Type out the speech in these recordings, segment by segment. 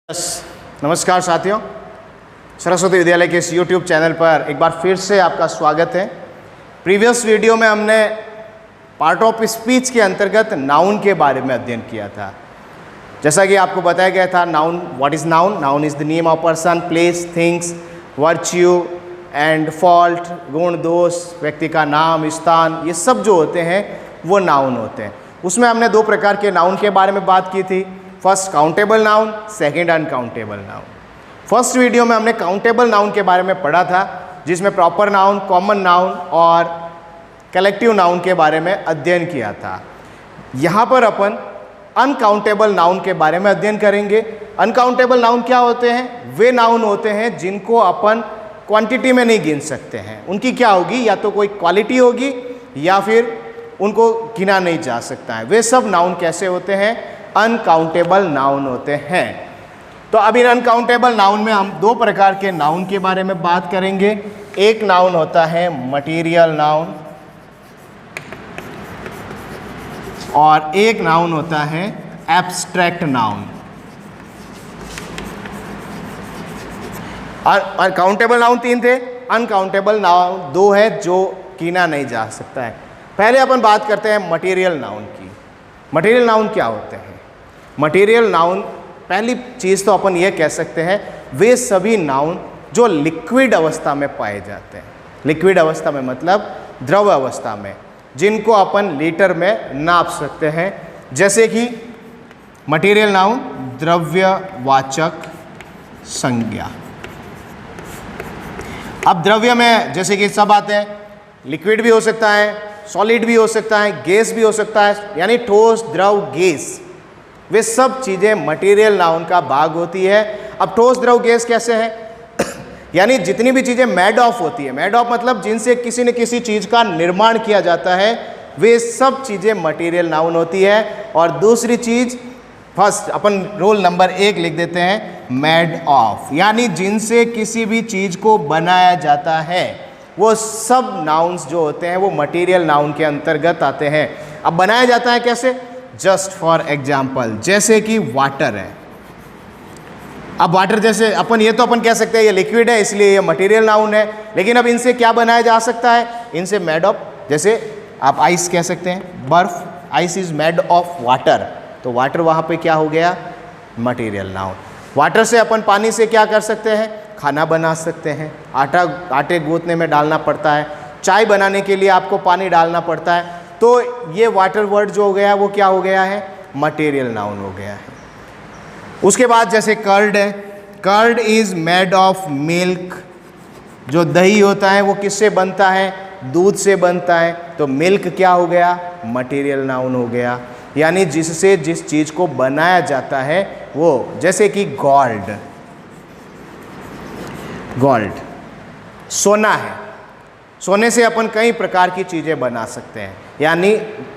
नमस्कार साथियों, सरस्वती विद्यालय के इस YouTube चैनल पर एक बार फिर से आपका स्वागत है। प्रीवियस वीडियो में हमने पार्ट ऑफ स्पीच के अंतर्गत नाउन के बारे में अध्ययन किया था। जैसा कि आपको बताया गया था, noun, what is noun? Noun is the name of person, place, things, virtue and fault, गुण, दोष, व्यक्ति का नाम, स्थान, ये सब जो होते हैं वो नाउन होते हैं। उसमें हमने दो प्रकार के नाउन के बारे में बात की थी। First countable noun, second uncountable noun. First video में हमने काउंटेबल नाउन के बारे में पढ़ा था, जिसमें प्रॉपर नाउन, कॉमन नाउन और कलेक्टिव नाउन के बारे में अध्ययन किया था। यहाँ पर अपन अनकाउंटेबल नाउन के बारे में अध्ययन करेंगे। अनकाउंटेबल नाउन क्या होते हैं? वे नाउन होते हैं जिनको अपन क्वांटिटी में नहीं गिन सकते हैं। उनकी क्या होगी? या तो कोई क्वालिटी होगी या फिर उनको गिना नहीं जा सकता है। वे सब नाउन कैसे होते हैं? अनकाउंटेबल नाउन होते हैं। तो अब इन अनकाउंटेबल नाउन में हम दो प्रकार के नाउन के बारे में बात करेंगे। एक नाउन होता है मटेरियल नाउन और एक नाउन होता है एब्स्ट्रैक्ट नाउन। अनकाउंटेबल नाउन तीन थे, अनकाउंटेबल नाउन दो है जो गिना नहीं जा सकता है। पहले अपन बात करते हैं मटेरियल नाउन की। मटेरियल नाउन क्या होते हैं? मटेरियल नाउन, पहली चीज़ तो अपन ये कह सकते हैं, वे सभी नाउन जो लिक्विड अवस्था में पाए जाते हैं। लिक्विड अवस्था में मतलब द्रव अवस्था में, जिनको अपन लीटर में नाप सकते हैं। जैसे कि मटेरियल नाउन द्रव्यवाचक संज्ञा। अब द्रव्य में जैसे कि सब आते हैं, लिक्विड भी हो सकता है, सॉलिड भी हो सकता है, गैस भी हो सकता है, यानी ठोस, द्रव, गैस, वे सब चीज़ें मटेरियल नाउन का भाग होती है। अब ठोस, द्रव, गैस कैसे है? यानी जितनी भी चीज़ें मेड ऑफ होती है, मेड ऑफ मतलब जिनसे किसी न किसी चीज़ का निर्माण किया जाता है, वे सब चीज़ें मटेरियल नाउन होती है। और दूसरी चीज़, फर्स्ट अपन रोल नंबर 1 लिख देते हैं, मेड ऑफ, यानी जिनसे किसी भी चीज़ को बनाया जाता है, वो सब नाउन्स जो होते हैं वो मटेरियल नाउन के अंतर्गत आते हैं। अब बनाया जाता है कैसे? जस्ट फॉर एग्जाम्पल, जैसे कि वाटर है। अब वाटर जैसे अपन अपन कह सकते हैं ये लिक्विड है इसलिए ये मटेरियल नाउन है, लेकिन अब इनसे क्या बनाया जा सकता है? इनसे मेड ऑफ, जैसे आप आइस कह सकते हैं, बर्फ, ice is made of water, तो वाटर वहाँ पे क्या हो गया? Material noun. वाटर से अपन पानी से क्या कर सकते हैं? खाना बना सकते हैं। आटे गूंथने में डालना पड़ता है, चाय बनाने के लिए आपको पानी डालना पड़ता है, तो ये वाटर वर्ड जो हो गया वो क्या हो गया है? मटेरियल नाउन हो गया है। उसके बाद जैसे कर्ड है, curd is made of milk. जो दही होता है वो किससे बनता है? दूध से बनता है, तो मिल्क क्या हो गया? मटेरियल नाउन हो गया। यानी जिससे जिस चीज़ को बनाया जाता है वो, जैसे कि गोल्ड, गोल्ड सोना है, सोने से अपन कई प्रकार की चीज़ें बना सकते हैं। यानी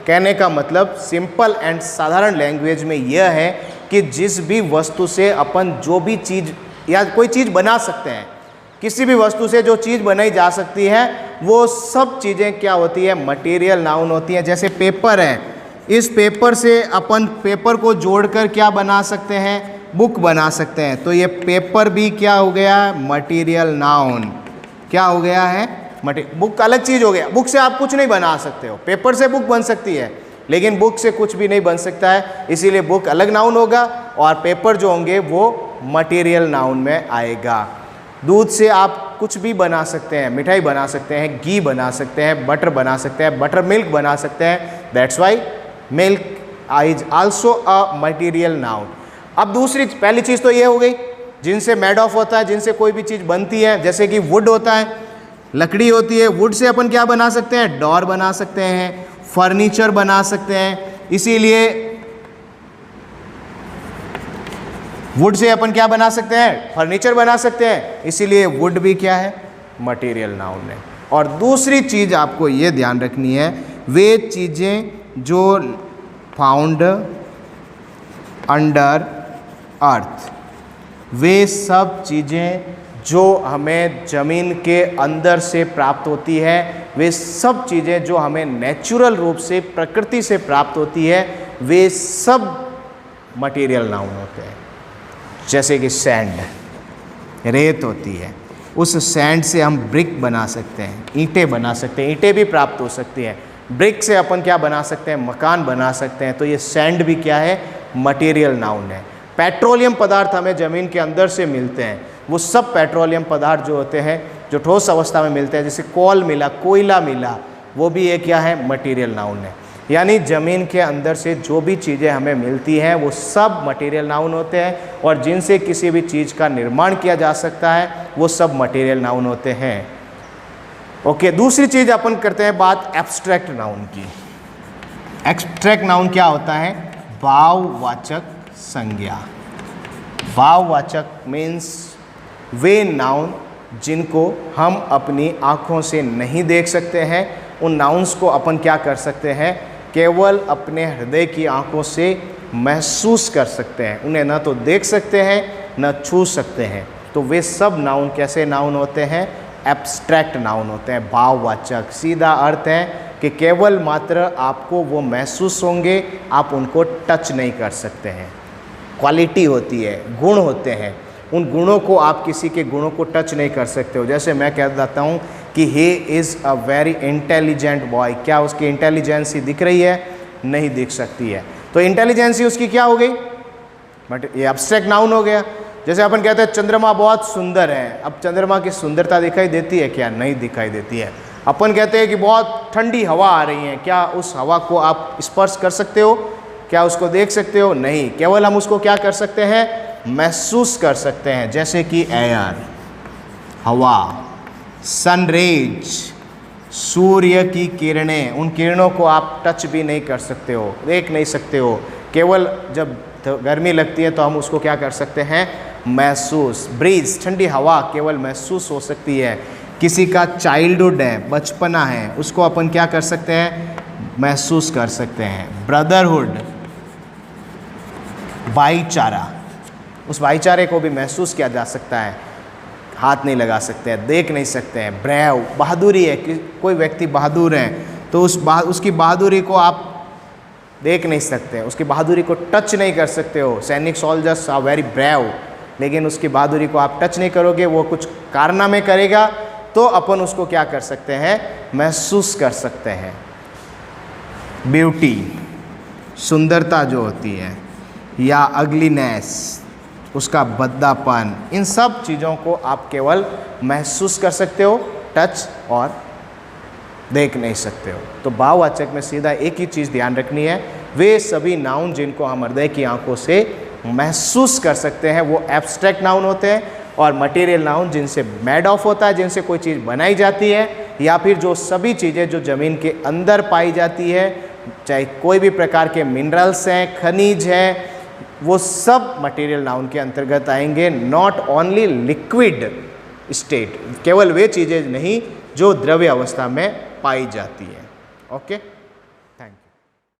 कहने का मतलब सिंपल एंड साधारण लैंग्वेज में यह है कि जिस भी वस्तु से अपन जो भी चीज़ या कोई चीज़ बना सकते हैं, किसी भी वस्तु से जो चीज़ बनाई जा सकती है वो सब चीज़ें क्या होती है? मटेरियल नाउन होती हैं। जैसे पेपर है, इस पेपर से अपन पेपर को जोड़कर क्या बना सकते हैं? बुक बना सकते हैं, तो ये पेपर भी क्या हो गया? Material noun. क्या हो गया है? बुक अलग चीज़ हो गया। बुक से आप कुछ नहीं बना सकते हो, पेपर से बुक बन सकती है, लेकिन बुक से कुछ भी नहीं बन सकता है, इसीलिए बुक अलग नाउन होगा और पेपर जो होंगे वो मटेरियल नाउन में आएगा। दूध से आप कुछ भी बना सकते हैं, मिठाई बना सकते हैं, घी बना सकते हैं, बटर बना सकते हैं, बटर मिल्क बना सकते हैं, that's why milk is also a material noun. अब दूसरी, पहली चीज़ तो ये हो गई जिनसे मेड ऑफ होता है, जिनसे कोई भी चीज़ बनती है, जैसे कि वुड होता है, लकड़ी होती है, वुड से अपन क्या बना सकते हैं? डोर बना सकते हैं, फर्नीचर बना सकते हैं। इसीलिए वुड से अपन क्या बना सकते हैं? फर्नीचर बना सकते हैं, इसीलिए वुड भी क्या है? मटेरियल नाउन है। और दूसरी चीज़ आपको ये ध्यान रखनी है, वे चीज़ें जो फाउंड अंडर अर्थ, वे सब चीज़ें जो हमें ज़मीन के अंदर से प्राप्त होती है, वे सब चीज़ें जो हमें नेचुरल रूप से, प्रकृति से प्राप्त होती है, वे सब मटेरियल नाउन होते हैं। जैसे कि सैंड, रेत होती है, उस सैंड से हम ब्रिक बना सकते हैं, ईंटें बना सकते हैं, ईंटें भी प्राप्त हो सकती हैं। ब्रिक से अपन क्या बना सकते हैं, मकान बना सकते हैं। तो ये सैंड भी क्या है, मटेरियल नाउन है। पेट्रोलियम पदार्थ हमें ज़मीन के अंदर से मिलते हैं, वो सब पेट्रोलियम पदार्थ जो होते हैं जो ठोस अवस्था में मिलते हैं, जैसे कोल मिला, कोयला मिला, वो भी ये क्या है, मटेरियल नाउन है। यानी ज़मीन के अंदर से जो भी चीज़ें हमें मिलती हैं वो सब मटेरियल नाउन होते हैं, और जिनसे किसी भी चीज़ का निर्माण किया जा सकता है वो सब मटेरियल नाउन होते हैं। ओके, दूसरी चीज़ अपन करते हैं बात एब्स्ट्रैक्ट नाउन की। एब्स्ट्रैक्ट नाउन क्या होता है, भाववाचक संज्ञा। भाववाचक मीन्स वे नाउन जिनको हम अपनी आँखों से नहीं देख सकते हैं, उन नाउन्स को अपन क्या कर सकते हैं, केवल अपने हृदय की आंखों से महसूस कर सकते हैं। उन्हें न तो देख सकते हैं न छू सकते हैं। तो वे सब नाउन कैसे नाउन होते हैं, एब्स्ट्रैक्ट नाउन होते हैं, भाववाचक। सीधा अर्थ है कि केवल मात्र आपको वो महसूस होंगे, आप उनको टच नहीं कर सकते हैं। क्वालिटी होती है, गुण होते हैं, उन गुणों को आप किसी के गुणों को टच नहीं कर सकते हो। जैसे मैं कह देता हूँ कि he is a very intelligent boy, क्या उसकी इंटेलिजेंसी दिख रही है, नहीं दिख सकती है। तो इंटेलिजेंसी उसकी क्या हो गई, बट ये एब्स्ट्रैक्ट नाउन हो गया। जैसे अपन कहते हैं चंद्रमा बहुत सुंदर है, अब चंद्रमा की सुंदरता दिखाई देती है क्या, नहीं दिखाई देती है। अपन कहते हैं कि बहुत ठंडी हवा आ रही है, क्या उस हवा को आप स्पर्श कर सकते हो, क्या उसको देख सकते हो, नहीं। केवल हम उसको क्या कर सकते हैं, महसूस कर सकते हैं। जैसे कि एयर, हवा, सनरेज, सूर्य की किरणें, उन किरणों को आप टच भी नहीं कर सकते हो, देख नहीं सकते हो। केवल जब गर्मी लगती है तो हम उसको क्या कर सकते हैं, महसूस। ब्रीज, ठंडी हवा केवल महसूस हो सकती है। किसी का चाइल्डहुड है, बचपना है, उसको अपन क्या कर सकते हैं, महसूस कर सकते हैं। ब्रदरहुड, भाईचारा, उस भाईचारे को भी महसूस किया जा सकता है, हाथ नहीं लगा सकते हैं, देख नहीं सकते हैं। ब्रेव, बहादुरी है, कि कोई व्यक्ति बहादुर है तो उसकी बहादुरी को आप देख नहीं सकते, उसकी बहादुरी को टच नहीं कर सकते हो। सैनिक सोल्जर्स आर वेरी ब्रेव, लेकिन उसकी बहादुरी को आप टच नहीं करोगे, वो कुछ कारनामे करेगा तो अपन उसको क्या कर सकते हैं, महसूस कर सकते हैं। ब्यूटी, सुंदरता जो होती है, या अगलीनेस, उसका भद्दापन, इन सब चीज़ों को आप केवल महसूस कर सकते हो, टच और देख नहीं सकते हो। तो भाववाचक में सीधा एक ही चीज़ ध्यान रखनी है, वे सभी नाउन जिनको हम हृदय की आंखों से महसूस कर सकते हैं वो एब्स्ट्रैक्ट नाउन होते हैं, और मटेरियल नाउन जिनसे मेड ऑफ होता है, जिनसे कोई चीज़ बनाई जाती है, या फिर जो सभी चीज़ें जो ज़मीन के अंदर पाई जाती है, चाहे कोई भी प्रकार के मिनरल्स हैं, खनिज हैं, वो सब मटेरियल नाउन के अंतर्गत आएंगे। नॉट ओनली लिक्विड स्टेट, केवल वे चीज़ें नहीं जो द्रव्य अवस्था में पाई जाती है। ओके।